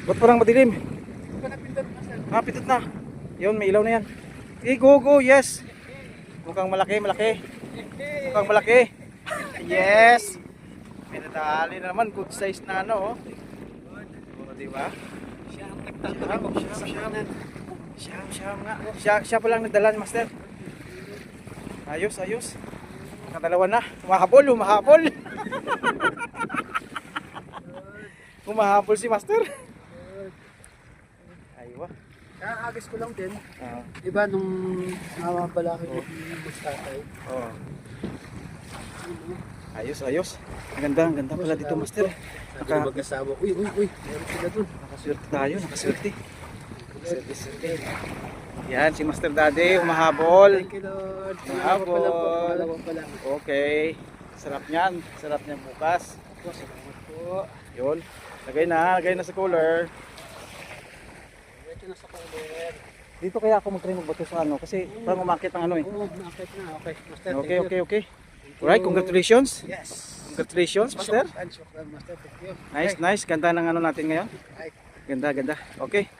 Ba't parang madilim? Pindot na. Yun, may ilaw na yan. Okay, go, go, yes. Mukhang malaki. Mukhang malaki. Yes. May nadali na naman. Good size na ano, oh. O, diba? Siyam nga. Siya pa lang nagdala ni Master. Ayos. Nakadalawa na. Humahabol. Humahabol si Master. Aywa. Kakagis ko lang din. Oo. Diba nung pala ko yung tatay? Oo. Ayos. Ang ganda pala dito, Master. Magkasama. Uy. Meron sila dun. Nakaswerte tayo. Swerte. Yan, si Master Daddy, humahabol. Thank you, Lord. Humahabol. Pa lang. Okay. Sarap niyan bukas. Salamat po. Yun. Lagay na sa cooler. Ito na sa cooler. Dito kaya ako mag-try magbato sa ano kasi parang umakit ang ano eh. Oo, nakit na. Okay, Master. Okay. Alright, congratulations. Yes. Congratulations, Master. Shukran, Master. Thank you. Nice. Ganda ng ano natin ngayon. Right. Ganda. Okay.